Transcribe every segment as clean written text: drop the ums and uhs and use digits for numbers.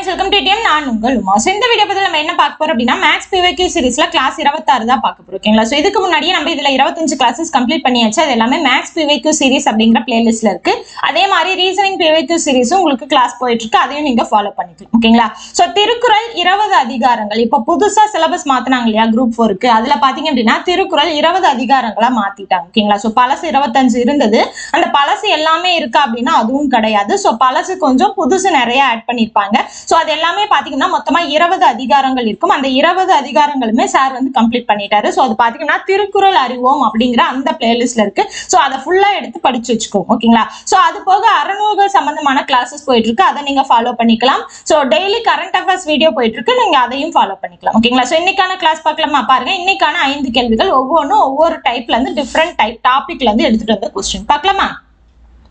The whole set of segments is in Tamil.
Friends, welcome to DM. நான் உங்கள் உமா. ஸோ இந்த வீடியோ பத்தி நம்ம என்ன பார்க்க போறோம் அப்படின்னா, மேக்ஸ் பிவிக்யூ சீரிஸ்ல கிளாஸ் 26 தான் பார்க்க போறோம். ஓகேங்களா? ஸோ இதுக்கு முன்னாடியே நம்ம இதுல 25 கிளாஸஸ் கம்ப்ளீட் பண்ணியாச்சு. அது எல்லாமே மேக்ஸ் பிவிக்யூ சீரிஸ் அப்படிங்கிற பிளேலிஸ்ட்ல இருக்கு. அதே மாதிரி ரீசனிங் பிவிக்யூ சீரிஸும் உங்களுக்கு கிளாஸ் போயிட்டு இருக்கு. அதையும் நீங்க ஃபாலோ பண்ணிக்கலாம். ஓகேங்களா? ஸோ திருக்குறள் 20 அதிகாரங்கள் இப்போ புதுசா சிலபஸ் மாத்தினாங்க இல்லையா குரூப் 4க்கு. அதுல பாத்தீங்க அப்படின்னா திருக்குறள் 20 அதிகாரங்களா மாத்திட்டாங்க. ஓகேங்களா? ஸோ பழசு 25 இருந்தது. அந்த பழசு எல்லாமே இருக்கா அப்படின்னா அதுவும் கிடையாது. ஸோ பழசு கொஞ்சம் புதுசு நிறைய ஆட் பண்ணிருப்பாங்க. சோ அது எல்லாமே பாத்தீங்கன்னா மொத்தமா 20 அதிகாரங்கள் இருக்கும். அந்த 20 அதிகாரங்களுமே சார் வந்து கம்ப்ளீட் பண்ணிட்டாரு. சோ அது பாத்தீங்கன்னா திருக்குறள் அறிவோம் அப்படிங்கிற அந்த பிளேலிஸ்ட்ல இருக்கு. சோ அதை ஃபுல்லா எடுத்து படிச்சு வச்சுக்கோங்க. ஓகேங்களா? சோ அது போக அறநூல்கள் சம்பந்தமான கிளாஸஸ் போயிட்டு இருக்கு. அதை நீங்க ஃபாலோ பண்ணிக்கலாம். So daily current affairs video போயிட்டு இருக்கு. நீங்க அதையும் ஃபாலோ பண்ணிக்கலாம். ஓகேங்களா? சோ இன்னைக்கான கிளாஸ் பார்க்கலாமா? பாருங்க, இன்னைக்கான 5 கேள்விகள் ஒவ்வொன்றும் ஒவ்வொரு டைப்ல இருந்து டிஃப்ரெண்ட் டைப் டாபிக்ல இருந்து எடுத்துட்டு வந்த கொஸ்டின் பார்க்கலாமா?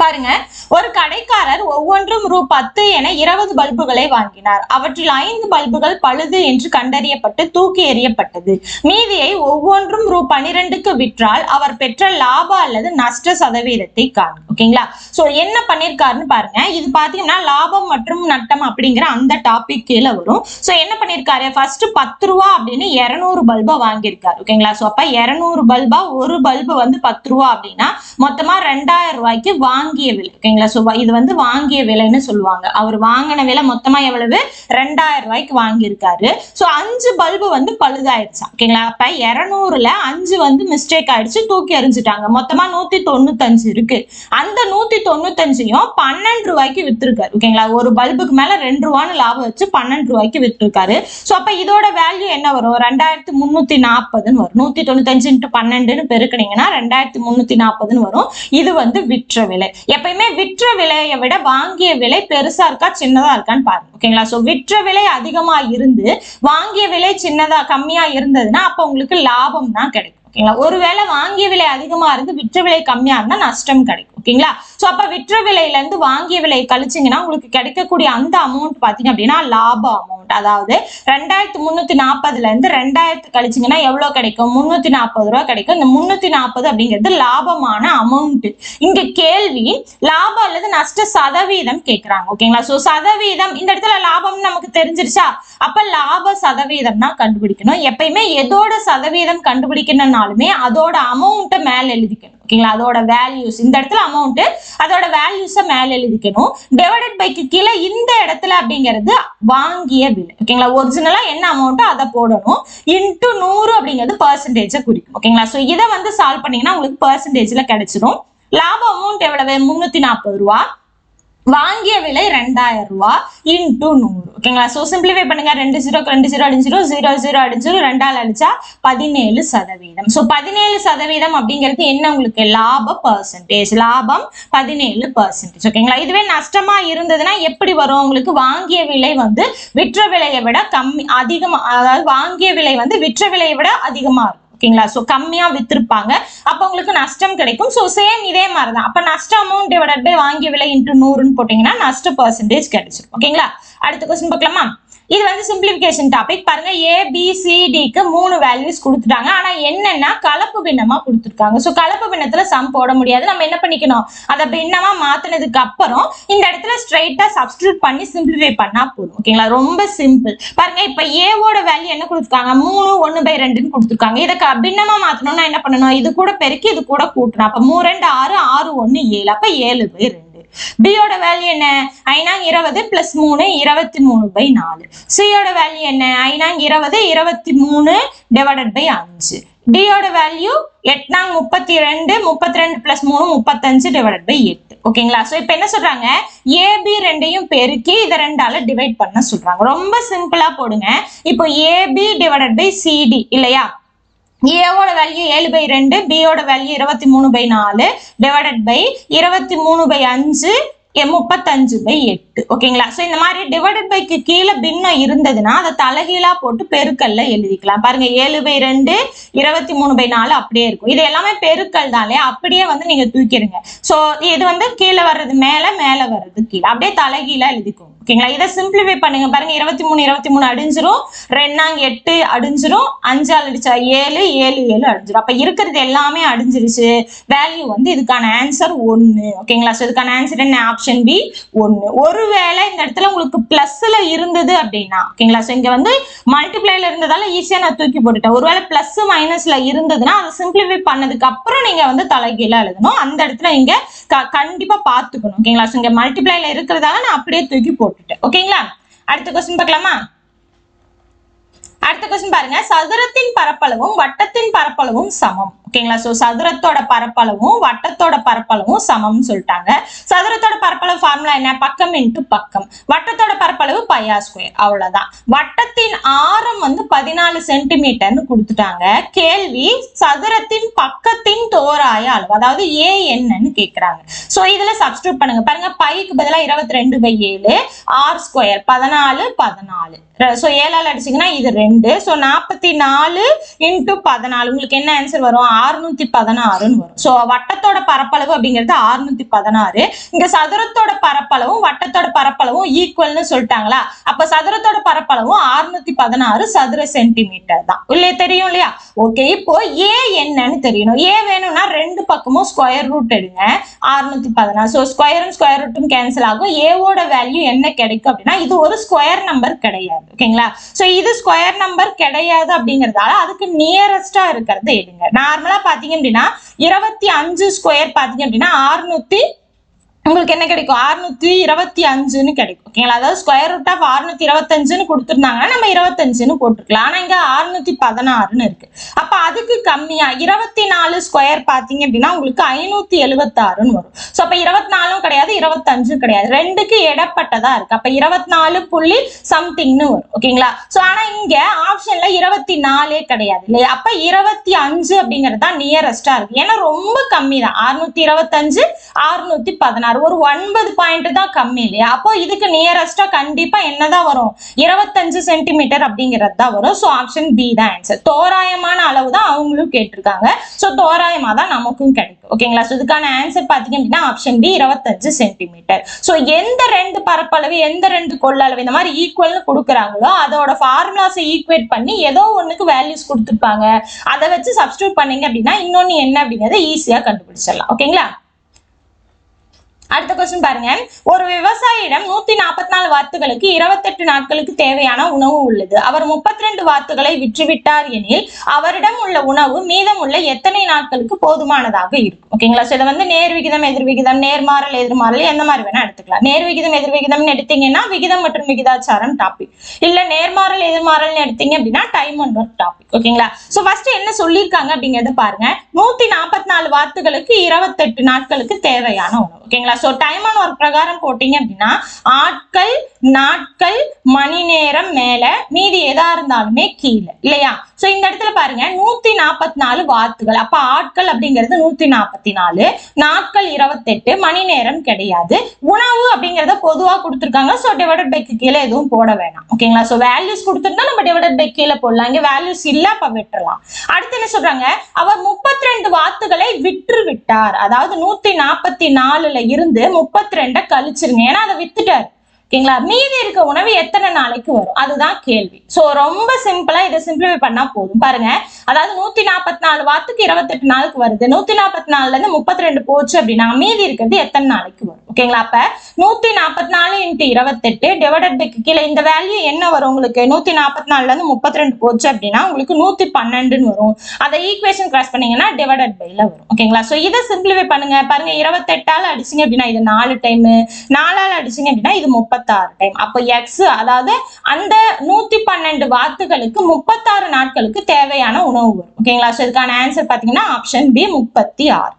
பாருங்க, ஒரு கடைக்காரர் ஒவ்வொன்றும் ரூ. 10 என 20 பல்புகளை வாங்கினார். அவற்றில் 5 பல்புகள் பழுது என்று கண்டறியப்பட்டு தூக்கி எறியப்பட்டது. மீதியை ஒவ்வொன்றும் ரூ. 12க்கு விற்றால் அவர் பெற்ற லாப அல்லது நஷ்ட சதவீதத்தை காணும். ஓகேங்களா? சோ என்ன பண்ணிருக்காருன்னு பாருங்க. இது பாத்தீங்கன்னா லாபம் மற்றும் நட்டம் அப்படிங்கிற அந்த டாபிக் கீழே வரும். சோ என்ன பண்ணிருக்காரு, ஃபர்ஸ்ட் 10 ரூபா அப்படின்னு 200 பல்பா வாங்கியிருக்காரு. ஓகேங்களா? சோ அப்ப 200 பல்பா, ஒரு பல்பு வந்து 10 ரூபா அப்படின்னா மொத்தமா 2000 ரூபாய்க்கு வாங்கிய விலை. ஓகேங்களா? சோ இது வந்து வாங்கிய விலைன்னு சொல்லுவாங்க. அவர் வாங்கின விலை மொத்தமா எவ்வளவு? 2000 ரூபாய்க்கு வாங்கியிருக்காரு. சோ 5 பல்பு வந்து பழுதாயிடுச்சு. ஓகேங்களா? அப்ப 200ல 5 வந்து மிஸ்டேக் ஆயிடுச்சு, தூக்கி எறிஞ்சிட்டாங்க. மொத்தமா 195 இருக்கு. அந்த 195யும் 12 ரூபாய்க்கு வித்திருக்காரு. ஓகேங்களா? ஒரு பல்புக்கு மேல 2 ரூபான்னு லாபம் வச்சு 12 ரூபாய்க்கு வித்திருக்காரு. சோ அப்ப இதோட வேல்யூ என்ன வரும்? 2340 வரும். 195 × 12 பெருக்கினீங்கன்னா 2340 வரும். இது வந்து விற்ற விலை. எப்பயுமே விற்ற விலையை விட வாங்கிய விலை பெருசா இருக்கா சின்னதா இருக்கான்னு பாருங்க. ஓகேங்களா? சோ விற்ற விலை அதிகமா இருந்து வாங்கிய விலை சின்னதா கம்மியா இருந்ததுன்னா அப்ப உங்களுக்கு லாபம் தான் கிடைக்கும். ஓகேங்களா? ஒருவேளை வாங்கிய விலை அதிகமா இருந்து விற்ற விலை கம்மியா இருந்தா நஷ்டம் கிடைக்கும். ஓகேங்களா? சோ அப்ப விற்ற விலையில இருந்து வாங்கிய விலை கழிச்சிங்கன்னா உங்களுக்கு கிடைக்கக்கூடிய அந்த அமௌண்ட் பாத்தீங்க அப்படின்னா லாப அமௌண்ட். அதாவது 2340ல இருந்து 2000 கழிச்சிங்கன்னா எவ்வளவு கிடைக்கும்? 340 ரூபாய் கிடைக்கும். இந்த 340 அப்படிங்கிறது லாபமான அமௌண்ட். இங்க கேள்வி லாபம் அல்லது நஷ்ட சதவீதம் கேட்கிறாங்க. ஓகேங்களா? சோ சதவீதம், இந்த இடத்துல லாபம்னு நமக்கு தெரிஞ்சிருச்சா? அப்ப லாப சதவீதம் தான் கண்டுபிடிக்கணும். எப்பயுமே எதோட சதவீதம் கண்டுபிடிக்கணும்னாலுமே அதோட அமௌண்ட்டை மேல எழுதிக்கணும். ஓகேங்களா? அதோட வேல்யூஸ், இந்த இடத்துல அமௌண்ட், அதோட வேல்யூஸை மேல எழுதிக்கணும். டிவைடட் பைக்கு கீழே இந்த இடத்துல அப்படிங்கிறது வாங்கிய விலை. ஓகேங்களா? ஒரிஜினலா என்ன அமௌண்ட்டோ அதை போடணும். இன்டு 100 அப்படிங்கிறது பெர்சன்டேஜை குறிக்கும். ஓகேங்களா? சோ இதை வந்து சால்வ் பண்ணீங்கன்னா உங்களுக்கு பெர்சன்டேஜ்ல கிடைச்சிடும். லாப அமௌண்ட் எவ்வளவு? 340 ரூபா. வாங்கிய விலை 2000 ரூபாய் இன்டு 100. ஓகேங்களா? சோ சிம்பிளிஃபை பண்ணுங்க. 2 0 2 0 அடிச்சிரும், 0 0 அடிச்சிரும், 2ஆல் அடிச்சா 17%. சோ 17% அப்படிங்கிறது என்ன? உங்களுக்கு லாப பெர்சன்டேஜ். லாபம் 17%. ஓகேங்களா? இதுவே நஷ்டமா இருந்ததுன்னா எப்படி வரும்? உங்களுக்கு வாங்கிய விலை வந்து விற்ற விலையை விட கம்மி அதிகமா, அதாவது வாங்கிய விலை வந்து விற்ற விலையை விட அதிகமா இருக்கும். ஓகேங்களா? சோ கம்மியா வித்திருப்பாங்க, அப்ப உங்களுக்கு நஷ்டம் கிடைக்கும். சோ சேம் இதே மாதிரிதான். அப்ப நஷ்ட அமௌண்ட் டிவைடட் பை வாங்கிய விலை இன்டு 100ன்னு போட்டீங்கன்னா நஷ்ட பெர்சன்டேஜ் கிடைச்சிடும். ஓகேங்களா? அடுத்த கொஸ்டின் பார்க்கலாமா? இது வந்து சிம்பிளிஃபிகேஷன் டாபிக். பாருங்க, ABCDக்கு 3 வேல்யூஸ் கொடுத்துட்டாங்க. ஆனா என்னன்னா கலப்பு பின்னமா கொடுத்துருக்காங்க. சோ கலப்பு பின்னத்துல சம் போட முடியாது. நம்ம என்ன பண்ணிக்கணும், அதை பின்னமா மாத்தினதுக்கு அப்புறம் இந்த இடத்துல ஸ்ட்ரைட்டா சப்ஸ்டிட்யூட் பண்ணி சிம்பிளிஃபை பண்ணா போதும். ஓகேங்களா? ரொம்ப சிம்பிள். பாருங்க, இப்ப ஏவோட வேல்யூ என்ன கொடுத்துருக்காங்க? 3 1/2ன்னு கொடுத்துருக்காங்க. இதை பின்னமா மாத்தணும்னா என்ன பண்ணணும்? இது கூட பெருக்கி இது கூட கூட்டணும். அப்ப 3 2 6 6 1 7, அப்ப 7/2. பியோட வேல்யூ என்ன? 5 20 + 3 23/4. சியோட வேல்யூ என்ன? 5 20 23 டிவைடட் பை 5. டியோட வேல்யூ 8 32 32 + 3 35 டிவைடட் பை 8. ஓகேங்களா? சோ இப்போ என்ன சொல்றாங்க? AB ரெண்டையும் பெருக்கி இதை 2ஆல டிவைட் பண்ண சொல்றாங்க. ரொம்ப சிம்பிளா போடுங்க. இப்போ AB டிவைடட் பை CD இல்லையா? ஏவோட வேல்யூ 7/2, பியோட வேல்யூ 23/4 டிவைடட் பை 23/5 35/8. ஓகேங்களா? சோ இந்த மாதிரி டிவைடட் பைக்கு கீழே பின்னம் இருந்ததுன்னா அதை தலைகீழா போட்டு பெருக்கல்ல எழுதிக்கலாம். பாருங்க, 7/2 23/4 அப்படியே இருக்கும். இது எல்லாமே பெருக்கல் தானே, அப்படியே வந்து நீங்க தூக்கிடுங்க. சோ இது வந்து கீழே வர்றது மேல, மேல வர்றது கீழே, அப்படியே தலைகீழா எழுதிக்கோங்க. ஓகேங்களா. இதை சிம்பிளிஃபை பண்ணுங்க. பாருங்க 23 அடிஞ்சிரும், 2 8 அடிஞ்சிரும், 5 அடிச்சா 7 7 7 அடிஞ்சிரும். அப்ப இருக்கிறது எல்லாமே அடிஞ்சிருச்சு. வேல்யூ வந்து இதுக்கான ஆன்சர் 1. ஓகேங்களா. ஸோ இதுக்கான ஆன்சர் என்ன? Option B 1. ஒருவேளை இந்த இடத்துல உங்களுக்கு பிளஸ்ல இருந்தது அப்படின்னா, ஓகேங்களா. ஸோ இங்க வந்து மல்டிப்ளைல இருந்ததால ஈஸியா நான் தூக்கி போட்டுட்டேன். ஒருவேளை பிளஸ் மைனஸ்ல இருந்ததுன்னா அதை சிம்பிளிஃபை பண்ணதுக்கு அப்புறம் நீங்க வந்து தலைகீழ எழுதணும். அந்த இடத்துல நீங்க கண்டிப்பா பாத்துக்கணும். ஓகேங்களா. ஸோ இங்க மல்டிப்ளைல இருக்கிறதால நான் அப்படியே தூக்கி போட்டுட்டேன். ஓகேங்களா. அடுத்த क्वेश्चन பார்க்கலாமா? அடுத்த क्वेश्चन பாருங்க. சதுரத்தின் பரப்பளவும் வட்டத்தின் பரப்பளவும் சமம். ஓகேங்களா. சோ சதுரத்தோட பரப்பளவும் வட்டத்தோட பரப்பளவும் சமம்னு சொல்லிட்டாங்க. சதுரத்தோட பரப்பளவு ஃபார்முலா என்ன? பக்கம் இன்டு பக்கம். வட்டத்தோட பரப்பளவு πr². அவ்வளவுதான். வட்டத்தின் ஆரம் வந்து 14 சென்டிமீட்டர்னு கொடுத்துட்டாங்க. கேள்வி சதுரத்தின் பக்கத்தின் தோராய அளவு, அதாவது a என்னன்னு கேக்குறாங்க. சோ இதுல சப்ஸ்டிட்யூட் பண்ணுங்க. பாருங்க பைக்கு பதிலா 22/7, r² 14 14. சோ 7ஆல அடிச்சீங்கன்னா இது 2. சோ 44 × 14 உங்களுக்கு என்ன ஆன்சர் வரும்? 616ன்னு வரும். சோ வட்டத்தோட பரப்பளவு அப்படிங்கிறது 616. இங்க சதுரத்தோட பரப்பளவும் வட்டத்தோட பரப்பளவும் ஈக்குவல்னு சொல்லிட்டாங்களா? அப்ப சதுரத்தோட பரப்பளவும் 616 சதுர சென்டிமீட்டர் தான். இல்லையா? தெரியும் இல்லையா? ஓகே. இப்போ ஏ என்னன்னு தெரியணும். ஏ வேணும்னா ரெண்டு பக்கமும் ஸ்கொயர் ரூட் எடுங்க. 616. சோ ஸ்கொயரும் ஸ்கொயர் ரூட்டும் கேன்சல் ஆகும். ஏவோட வேல்யூ என்ன கிடைக்கும் அப்படின்னா, இது ஒரு ஸ்கொயர் நம்பர் கிடையாது. ஓகேங்களா. சோ இது ஸ்கொயர் நம்பர் கிடையாது அப்படிங்கறதால அதுக்கு நியரஸ்டா இருக்கிறது எடுங்க. நார்மலா பாத்தீங்க அப்படின்னா 25² பாத்தீங்க அப்படின்னா 600 உங்களுக்கு என்ன கிடைக்கும்? 625ன்னு கிடைக்கும். ஓகேங்களா. அதாவது ஸ்கொயர் ரூட் ஆஃப் 625ன்னு கொடுத்துருந்தாங்கன்னா நம்ம 25ன்னு போட்டுக்கலாம். ஆனா இங்க 616ன்னு இருக்கு. அப்ப அதுக்கு கம்மியா 24² பாத்தீங்க அப்படின்னா உங்களுக்கு 576ன்னு வரும். சோ அப்ப 24ம் கிடையாது 25ம் கிடையாது, ரெண்டுக்கு இடப்பட்டதா இருக்கு. அப்ப 24 புள்ளி சம்திங்னு வரும். ஓகேங்களா. சோ ஆனா இங்க ஆப்ஷன்ல 24 கிடையாது இல்லையா? அப்ப 25 அப்படிங்கிறது தான் நியரஸ்டா இருக்கு. ஏன்னா ரொம்ப கம்மி தான். 625 616 ஒரு 9 பாயிண்ட் தான் கம்மி இல்லையா? அப்போ இதுக்கு நியரஸ்டா கண்டிப்பா என்னதான் வரும்? 25 சென்டிமீட்டர் அப்படிங்கிறது தான் வரும். சோ ஆப்ஷன் பி தான் ஆன்சர். தோராயமான அளவு தான் அவங்களும் கேட்டிருக்காங்க. சோ தோராயமா தான் நமக்கும் கிடைக்கும். ஓகேங்களா. சோ இதுக்கான ஆன்சர் பாத்தீங்க அப்படின்னா ஆப்ஷன் பி 25 சென்டிமீட்டர். சோ எந்த ரெண்டு பரப்பளவு எந்த ரெண்டு கொள்ளளவு இந்த மாதிரி ஈக்குவல்னு கொடுக்குறாங்களோ அதோட ஃபார்முலாஸை ஈக்குவேட் பண்ணி ஏதோ ஒண்ணுக்கு வேல்யூஸ் கொடுத்துருப்பாங்க. அதை வச்சு சப்ஸ்டிட்யூட் பண்ணீங்க அப்படின்னா இன்னொன்னு என்ன அப்படிங்கறத ஈஸியா கண்டுபிடிச்சிடலாம். ஓகேங்களா. அடுத்த क्वेश्चन பாருங்க. ஒரு விவசாயியிடம் 144 வாத்துகளுக்கு 28 நாட்களுக்கு தேவையான உணவு உள்ளது. அவர் 32 வாத்துகளை விற்றுவிட்டார் எனில் அவரிடம் உள்ள உணவு மீதம் உள்ள எத்தனை நாட்களுக்கு போதுமானதாக இருக்கும்? ஓகேங்களா. சோ இதை வந்து நேர் விகிதம் எதிர் விகிதம் நேர்மாறல் எதிர்மாறல் எந்த மாதிரி வேணா எடுத்துக்கலாம். நேர் விகிதம் எதிர் விகிதம்னு எடுத்தீங்கன்னா விகிதம் மற்றும் விகிதாச்சாரம் டாபிக், இல்ல நேர்மாறல் எதிர்மாறல்னு எடுத்தீங்க அப்படின்னா டைம் அண்ட் ஒர்க் டாபிக். ஓகேங்களா. சோ ஃபர்ஸ்ட் என்ன சொல்லியிருக்காங்க அப்படிங்கறத பாருங்க. 144 வாத்துகளுக்கு 28 நாட்களுக்கு தேவையான உணவு. ஓகேங்களா. சோ டைம் அண்ட் ஒர்க் பிரகாரம் போட்டீங்க அப்படின்னா ஆட்கள் நாட்கள் மணி நேரம் மேல மீதி எதா இருந்தாலுமே கீழே இல்லையா? சோ இந்த இடத்துல பாருங்க 144 வாத்துகள். அப்ப ஆட்கள் அப்படிங்கிறது 144, நாட்கள் 28, மணி நேரம் கிடையாது. உணவு அப்படிங்கறத பொதுவா கொடுத்துருக்காங்க. சோ டிவைடட் பைக்கு கீழே எதுவும் போட வேணாம். ஓகேங்களா. சோ வேல்யூஸ் கொடுத்துருந்தா நம்ம டிவைடட் பை கீழே போடலாம். இங்க வேல்யூஸ் இல்ல, அப்ப விட்டுறலாம். அடுத்து என்ன சொல்றாங்க? அவர் 32 வாத்துகளை விற்று விட்டார். அதாவது 144ல இருந்து 32 கழிச்சிருங்க. ஏன்னா அதை வித்துட்டாரு. ஓகேங்களா. மீதி இருக்க உணவு எத்தனை நாளைக்கு வரும்? அதுதான் கேள்வி. சோ ரொம்ப சிம்பிளா இதை சிம்பிளிஃபை பண்ணா போதும். பாருங்க, அதாவது 144 வாத்துக்கு 28 நாளுக்கு வருது. 144ல இருந்து 32 போச்சு அப்படின்னா மீதி இருக்கிறது எத்தனை நாளைக்கு வரும்? ஓகேங்களா. அப்ப 144 × 28 டிவைடட் பை கீழே இந்த வேல்யூ என்ன வரும் உங்களுக்கு? 144ல இருந்து 32 போச்சு அப்படின்னா உங்களுக்கு 112ன்னு வரும். அதை ஈக்குவேஷன் கிராஸ் பண்ணீங்கன்னா டிவைடட் பைல வரும். ஓகேங்களா. சோ இதை சிம்பிளிஃபை பண்ணுங்க. பாருங்க 28ஆல அடிச்சீங்க அப்படின்னா இது 4 டைம், 4ஆல அடிச்சீங்க அப்படின்னா இது 36 டைம். அப்ப எக்ஸ் அதாவது அந்த 112 வாத்துகளுக்கு 36 நாட்களுக்கு தேவையான உணவு வரும். ஓகேங்களா. சோ இதுக்கான ஆன்சர் பாத்தீங்கன்னா ஆப்ஷன் பி 36.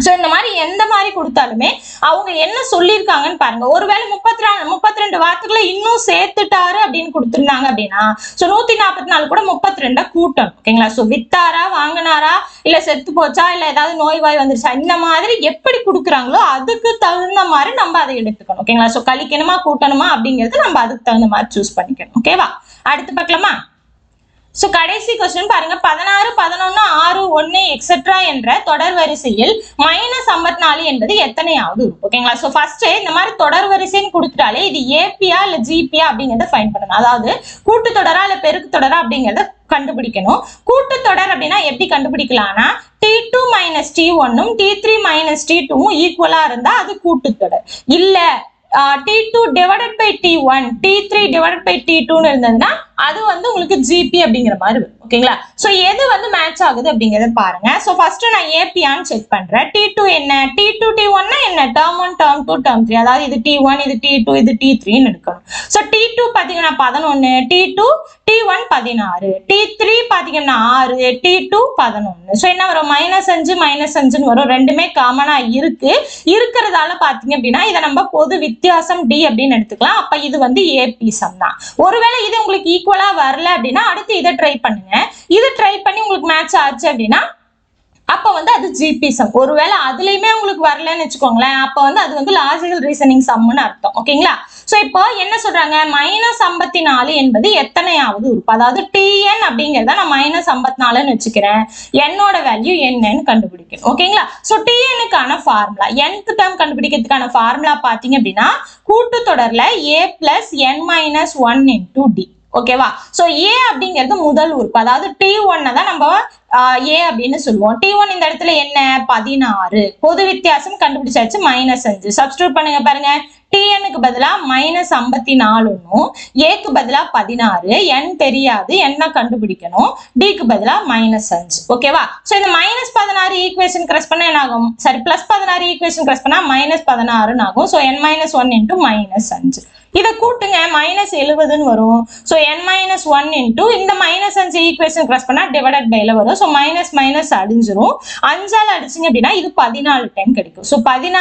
சோ இந்த மாதிரி எந்த மாதிரி கொடுத்தாலுமே அவங்க என்ன சொல்லியிருக்காங்கன்னு பாருங்க. ஒருவேளை 32 வாத்துக்களை இன்னும் சேர்த்துட்டாரு அப்படின்னு கொடுத்துருந்தாங்க அப்படின்னா சோ 144 கூட 32 கூட்டணும். ஓகேங்களா. சோ வித்தாரா வாங்கினாரா இல்ல செத்து போச்சா இல்ல ஏதாவது நோய் வாய் வந்துருச்சா இந்த மாதிரி எப்படி கொடுக்குறாங்களோ அதுக்கு தகுந்த மாதிரி நம்ம அதை எடுத்துக்கணும். ஓகேங்களா. சோ கழிக்கணுமா கூட்டணுமா அப்படிங்கிறது நம்ம அதுக்கு தகுந்த மாதிரி சூஸ் பண்ணிக்கணும். ஓகேவா. அடுத்து பார்க்கலாமா. சோ கடைசி क्वेश्चन பாருங்க 16 11 6 1 எக்ஸெட்ரா என்ற தொடர் வரிசையில் -54 என்பது எத்தனையாவது உறுப்பு ஓகேங்களா சோ ஃபர்ஸ்ட் இந்த மாதிரி தொடர் வரிசைன்னு கொடுத்துட்டாலே இது ஏபியா இல்ல ஜிபியா அப்படிங்கறத ஃபைண்ட் பண்ணணும் அதாவது கூட்டு தொடரா இல்ல பெருக்கு தொடரா அப்படிங்கறத கண்டுபிடிக்கணும் கூட்டு தொடர் அப்படினா எப்படி கண்டுபிடிக்கலாம்னா t2 - t1 உம் t3 - t2 உம் ஈக்குவலா இருந்தா அது கூட்டு தொடர் இல்ல t2 divided by t1 t3 divided by t2 ன்னு இருந்ததுன்னா அது வந்து உங்களுக்கு gp அப்படிங்கிற மாதிரி வரும் ஓகேங்களா சோ எது வந்து மேட்ச் ஆகுது அப்படிங்கறத பாருங்க சோ ஃபர்ஸ்ட் நான் ஏபியான்னு செக் பண்றேன் t2 என்ன t2 t1 னா என்ன term 1 term 2 term 3 அதாவது இது t1 இது t2 இது t3 ன்னு எடுக்கணும் சோ t2 பாத்தீங்கன்னா 11 t2 t1 16 t3 பாத்தீங்கன்னா 6 t2 11 சோ என்ன வரும் -5 -5 ன்னு வரும் ரெண்டுமே காமனா இருக்குறதால பாத்தீங்க அப்படினா இத நம்ம பொது வித்தியாசம் d அப்படினு எடுத்துக்கலாம் அப்ப இது வந்து ஏபி சம் தான் ஒருவேளை இது உங்களுக்கு ஈக்குவலா வரல அப்படினா அடுத்து இத ட்ரை பண்ணுங்க இது ட்ரை பண்ணி உங்களுக்கு மேட்ச் ஆச்சு அப்படினா அப்ப வந்து அது ஜிபி சம் ஒருவேளை அதுலயுமே உங்களுக்கு வரலன்னு வெச்சுக்கோங்களேன் அப்ப வந்து அது வந்து லாஜிக்கல் ரீசனிங் சம்னு அர்த்தம் ஓகேங்களா சோ இப்போ என்ன சொல்றாங்க -54 என்பது எத்தனையாவது உறுப்பு அதாவது tn அப்படிங்கறத நான் -54 ன்னு வெச்சுக்கிறேன் n ஓட வேல்யூ என்னன்னு கண்டுபிடிக்கணும் ஓகேங்களா சோ tn க்கான ஃபார்முலா nth டேர்ம் கண்டுபிடிக்கிறதுக்கான ஃபார்முலா பாத்தீங்க அப்படினா கூட்டு தொடர்ல a + n - 1 * d ஓகேவா சோ a அப்படிங்கிறது முதல் உறுப்பு அதாவது t1 தான் நம்ம a அப்படின்னு சொல்லுவோம் t1 இந்த இடத்துல என்ன 16 பொது வித்தியாசம் கண்டுபிடிச்சாச்சு -5 சப்ஸ்டிட்யூட் பண்ணுங்க பாருங்க tn க்கு பதிலா -54 னும் a க்கு பதிலா 16 n தெரியாது என்ன கண்டுபிடிக்கணும் d க்கு பதிலா -5 ஓகேவா சோ இந்த -16 ஈக்குவேஷன் கிராஸ் பண்ணா என்ன ஆகும் சரி +16 ஈக்குவேஷன் கிராஸ் பண்ணா -16 ன்னு ஆகும் சோ n - 1 * -5 இத கூட்டுங்க -70 ன்னு வரும் சோ n - 1 இந்த -5 ஈக்குவேஷன் கிராஸ் பண்ணா டிவைடட் பைல வரும் சோ மைனஸ் மைனஸ் அடிஞ்சிரும் 5 ஆல அடிச்சீங்க அப்படினா இது 14 டைம் கிடைக்கும் சோ 14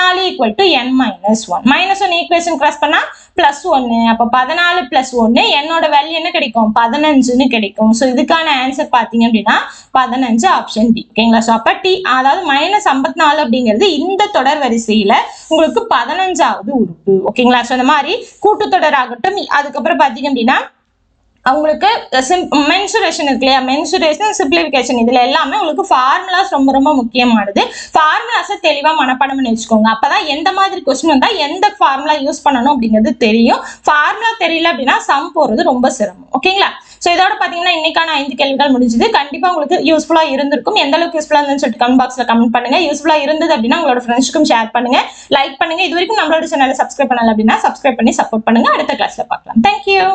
n - 1 -1 ஈக்குவேஷன் கிராஸ் பண்ணா +1 அப்ப 14 + 1 என்னோட வேல்யூ என்ன கிடைக்கும் 15 ன்னு கிடைக்கும் சோ இதுக்கான ஆன்சர் பாத்தீங்க அப்படினா 15 ஆப்ஷன் டி ஓகேங்களா சோ அப்ப டி அதாவது -54 அப்படிங்கிறது இந்த தொடர் வரிசையில உங்களுக்கு 15வது உறுப்பு ஓகேங்களா சோ இந்த மாதிரி கூட்டு தொடர் ஆகட்டும் அதுக்கு அப்புறம் பாத்தீங்க அப்படினா உங்களுக்கு மென்சுரேஷன் இருக்கு இல்லையா மென்சுரேஷன் சிம்பிளிஃபிகேஷன் இதுல எல்லாமே உங்களுக்கு ஃபார்முலாஸ் ரொம்ப ரொம்ப முக்கியமானது ஃபார்முலாஸை தெளிவா மனப்பாடம் பண்ணி வச்சுக்கோங்க அப்பதான் எந்த மாதிரி கொஸ்டின் வந்தா எந்த ஃபார்முலா யூஸ் பண்ணணும் அப்படிங்கிறது தெரியும் ஃபார்முலா தெரியல அப்படின்னா சம் போறது ரொம்ப சிரமம் ஓகேங்களா சோ இதோட பாத்தீங்கன்னா இன்னைக்கான 5 கேள்விகள் முடிஞ்சது கண்டிப்பா உங்களுக்கு யூஸ்ஃபுல்லா இருந்திருக்கும் எந்த அளவுக்கு யூஸ்ஃபுல்லா இருந்துன்னு சொல்லிட்டு கமெண்ட் பாக்ஸ்ல கமெண்ட் பண்ணுங்க யூஸ்ஃபுல்லா இருந்தது அப்படின்னா உங்களோட ஃப்ரெண்ட்ஸ்க்கும் ஷேர் பண்ணுங்க லைக் பண்ணுங்க இது வரைக்கும் நம்மளோட சேனலை சப்ஸ்கிரைப் பண்ணல அப்படின்னா சப்ஸ்கிரைப் பண்ணி சப்போர்ட் பண்ணுங்க அடுத்த கிளாஸ்ல பார்க்கலாம் தேங்க்யூ